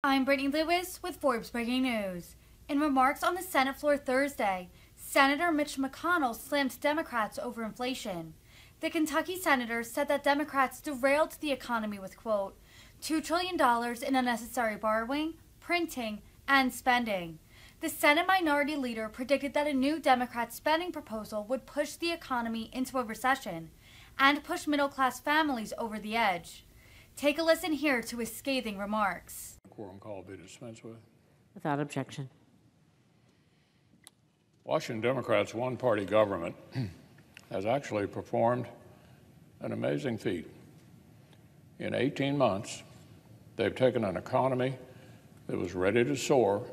I'm Brittany Lewis with Forbes Breaking News. In remarks on the Senate floor Thursday, Senator Mitch McConnell slammed Democrats over inflation. The Kentucky senator said that Democrats derailed the economy with, quote, $2 trillion in unnecessary borrowing, printing, and spending. The Senate Minority Leader predicted that a new Democrat spending proposal would push the economy into a recession and push middle-class families over the edge. Take a listen here to his scathing remarks. Quorum call be dispensed with. Without objection. Washington Democrats' one-party government has actually performed an amazing feat. In 18 months, they've taken an economy that was ready to soar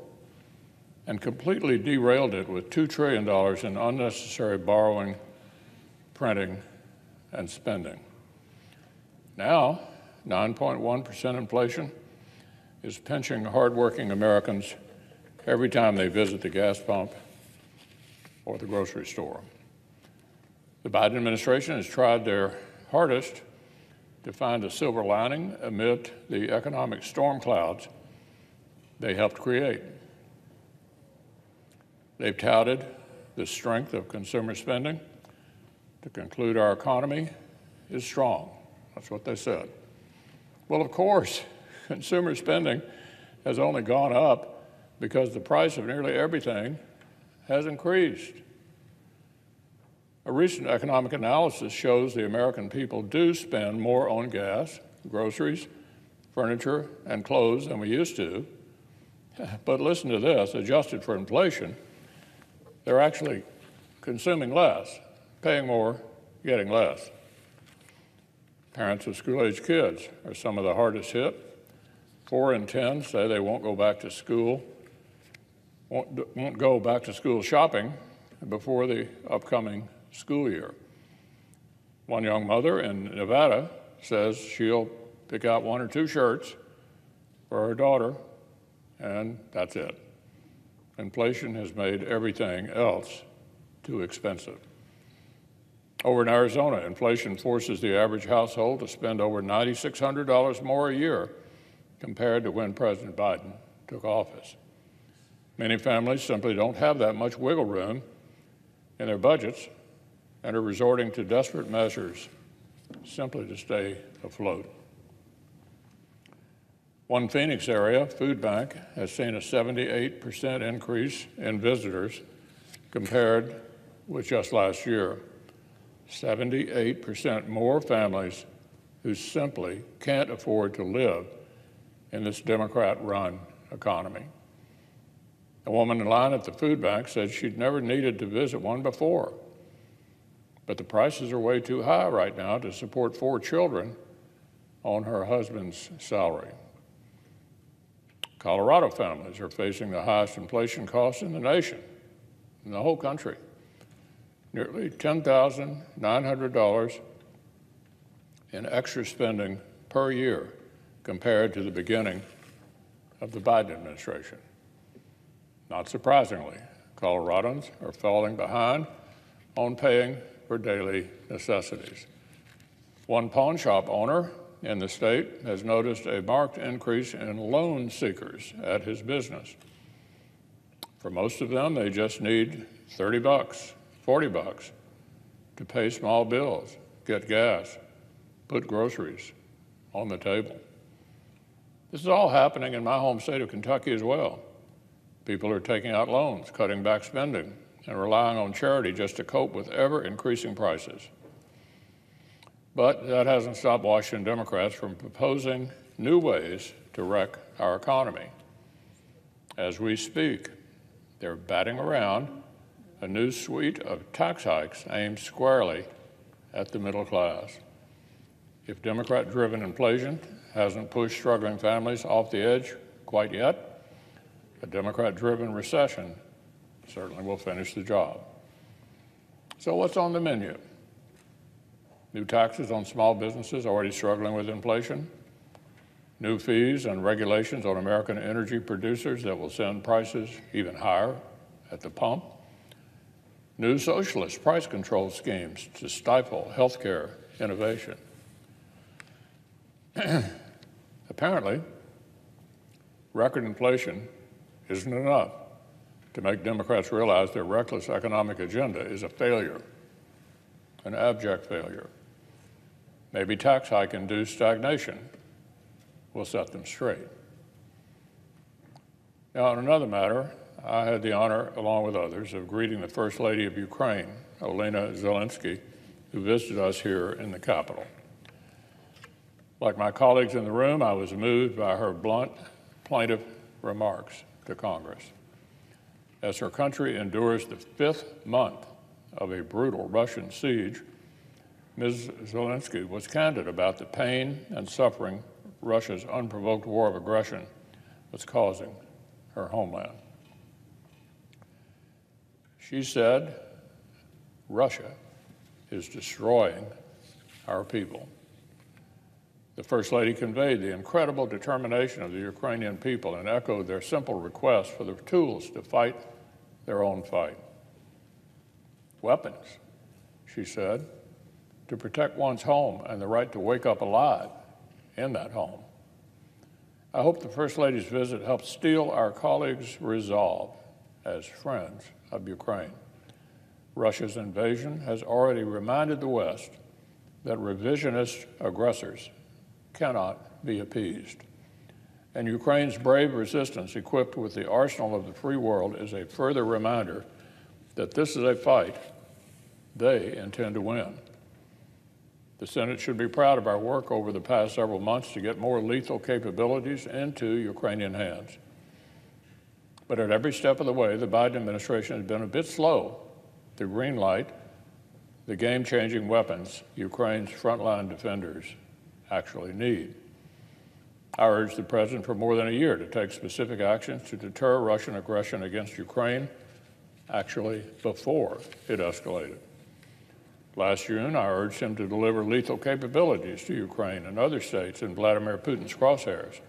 and completely derailed it with $2 trillion in unnecessary borrowing, printing, and spending. Now, 9.1% inflation is pinching hardworking Americans every time they visit the gas pump or the grocery store. The Biden administration has tried their hardest to find a silver lining amid the economic storm clouds they helped create. They've touted the strength of consumer spending to conclude our economy is strong. That's what they said. Well, of course, consumer spending has only gone up because the price of nearly everything has increased. A recent economic analysis shows the American people do spend more on gas, groceries, furniture, and clothes than we used to. But listen to this, adjusted for inflation, they're actually consuming less, paying more, getting less. Parents of school-age kids are some of the hardest hit. 4 in 10 say they won't go back to school shopping before the upcoming school year. One young mother in Nevada says she'll pick out 1 or 2 shirts for her daughter, and that's it. Inflation has made everything else too expensive. Over in Arizona, inflation forces the average household to spend over $9,600 more a year compared to when President Biden took office. Many families simply don't have that much wiggle room in their budgets and are resorting to desperate measures simply to stay afloat. One Phoenix area food bank has seen a 78% increase in visitors compared with just last year. 78% more families who simply can't afford to live in this Democrat-run economy. A woman in line at the food bank said she'd never needed to visit one before, but the prices are way too high right now to support 4 children on her husband's salary. Colorado families are facing the highest inflation costs in the nation, in the whole country. Nearly $10,900 in extra spending per year compared to the beginning of the Biden administration. Not surprisingly, Coloradans are falling behind on paying for daily necessities. One pawn shop owner in the state has noticed a marked increase in loan seekers at his business. For most of them, they just need $30, $40 to pay small bills, get gas, put groceries on the table. This is all happening in my home state of Kentucky as well. People are taking out loans, cutting back spending, and relying on charity just to cope with ever-increasing prices. But that hasn't stopped Washington Democrats from proposing new ways to wreck our economy. As we speak, they're batting around a new suite of tax hikes aimed squarely at the middle class. If Democrat-driven inflation hasn't pushed struggling families off the edge quite yet, a Democrat-driven recession certainly will finish the job. So what's on the menu? New taxes on small businesses already struggling with inflation, new fees and regulations on American energy producers that will send prices even higher at the pump, new socialist price control schemes to stifle healthcare innovation. Apparently, record inflation isn't enough to make Democrats realize their reckless economic agenda is a failure, an abject failure. Maybe tax hike-induced stagnation will set them straight. Now, on another matter, I had the honor, along with others, of greeting the First Lady of Ukraine, Olena Zelensky, who visited us here in the Capitol. Like my colleagues in the room, I was moved by her blunt, plaintive remarks to Congress. As her country endures the 5th month of a brutal Russian siege, Ms. Zelensky was candid about the pain and suffering Russia's unprovoked war of aggression was causing her homeland. She said, Russia is destroying our people. The First Lady conveyed the incredible determination of the Ukrainian people and echoed their simple request for the tools to fight their own fight. Weapons, she said, to protect one's home and the right to wake up alive in that home. I hope the First Lady's visit helps steel our colleagues' resolve as friends of Ukraine. Russia's invasion has already reminded the West that revisionist aggressors cannot be appeased. And Ukraine's brave resistance, equipped with the arsenal of the free world, is a further reminder that this is a fight they intend to win. The Senate should be proud of our work over the past several months to get more lethal capabilities into Ukrainian hands. But at every step of the way, the Biden administration has been a bit slow to greenlight the game-changing weapons Ukraine's frontline defenders actually need. I urged the President for more than a year to take specific actions to deter Russian aggression against Ukraine, actually before it escalated. Last June, I urged him to deliver lethal capabilities to Ukraine and other states in Vladimir Putin's crosshairs.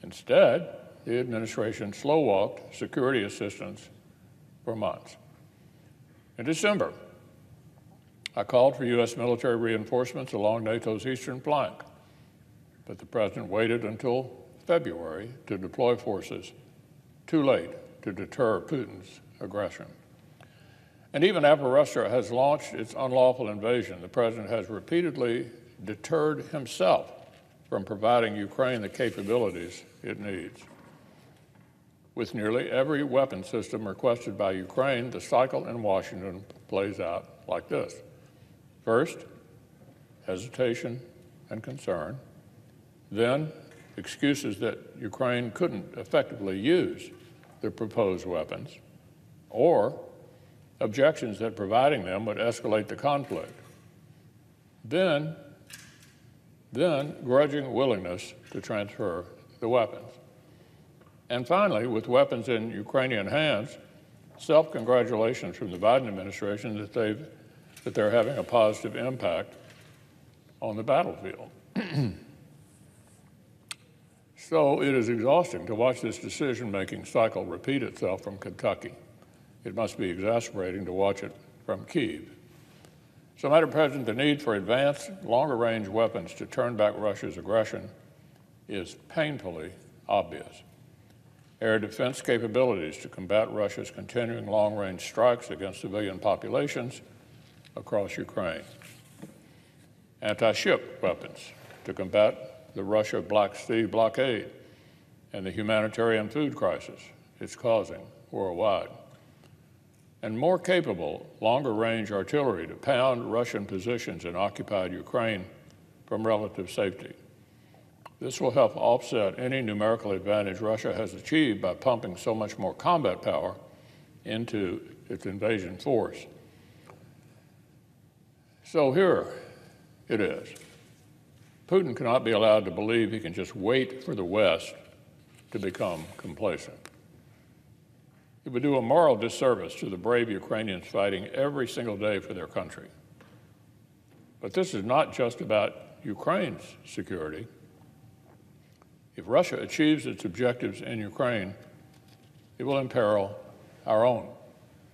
Instead, the administration slow-walked security assistance for months. In December, I called for U.S. military reinforcements along NATO's eastern flank, but the President waited until February to deploy forces, too late to deter Putin's aggression. And even after Russia has launched its unlawful invasion, the President has repeatedly deterred himself from providing Ukraine the capabilities it needs. With nearly every weapon system requested by Ukraine, the cycle in Washington plays out like this. First, hesitation and concern. Then, excuses that Ukraine couldn't effectively use the proposed weapons, or objections that providing them would escalate the conflict. Then grudging willingness to transfer the weapons. And finally, with weapons in Ukrainian hands, self-congratulations from the Biden administration that they're having a positive impact on the battlefield. So it is exhausting to watch this decision-making cycle repeat itself from Kentucky. It must be exasperating to watch it from Kyiv. So, Madam President, the need for advanced, longer-range weapons to turn back Russia's aggression is painfully obvious. Air defense capabilities to combat Russia's continuing long-range strikes against civilian populations across Ukraine. Anti-ship weapons to combat the Russia Black Sea blockade and the humanitarian food crisis it's causing worldwide. And more capable, longer-range artillery to pound Russian positions in occupied Ukraine from relative safety. This will help offset any numerical advantage Russia has achieved by pumping so much more combat power into its invasion force. So here it is. Putin cannot be allowed to believe he can just wait for the West to become complacent. It would do a moral disservice to the brave Ukrainians fighting every single day for their country. But this is not just about Ukraine's security. If Russia achieves its objectives in Ukraine, it will imperil our own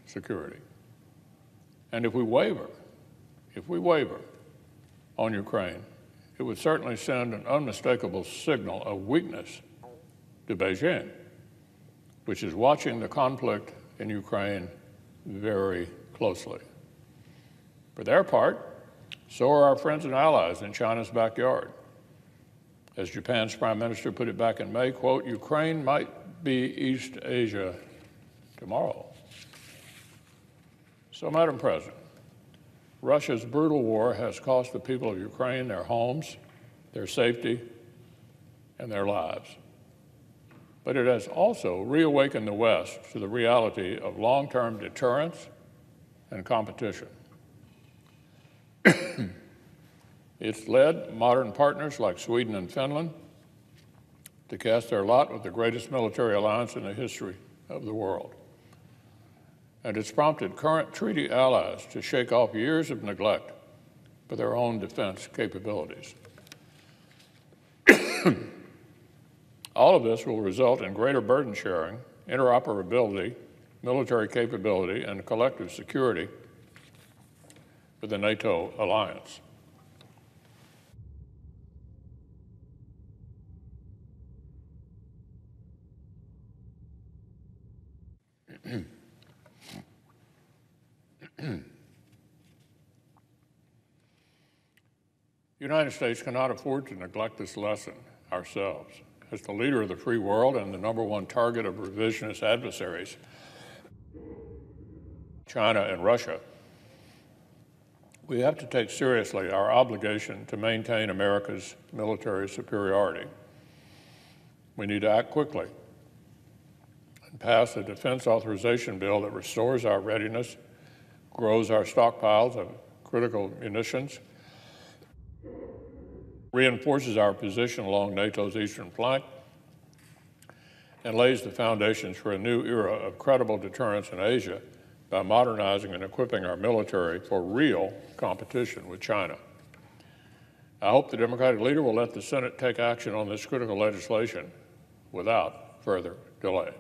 security. And if we waver on Ukraine, it would certainly send an unmistakable signal of weakness to Beijing, which is watching the conflict in Ukraine very closely. For their part, so are our friends and allies in China's backyard. As Japan's Prime Minister put it back in May, quote, Ukraine might be East Asia tomorrow. So, Madam President, Russia's brutal war has cost the people of Ukraine their homes, their safety, and their lives. But it has also reawakened the West to the reality of long-term deterrence and competition. It's led modern partners like Sweden and Finland to cast their lot with the greatest military alliance in the history of the world. And it's prompted current treaty allies to shake off years of neglect for their own defense capabilities. All of this will result in greater burden sharing, interoperability, military capability, and collective security for the NATO alliance. The United States cannot afford to neglect this lesson ourselves. As the leader of the free world and the #1 target of revisionist adversaries, China and Russia, we have to take seriously our obligation to maintain America's military superiority. We need to act quickly and pass a defense authorization bill that restores our readiness, grows our stockpiles of critical munitions, reinforces our position along NATO's eastern flank, and lays the foundations for a new era of credible deterrence in Asia by modernizing and equipping our military for real competition with China. I hope the Democratic leader will let the Senate take action on this critical legislation without further delay.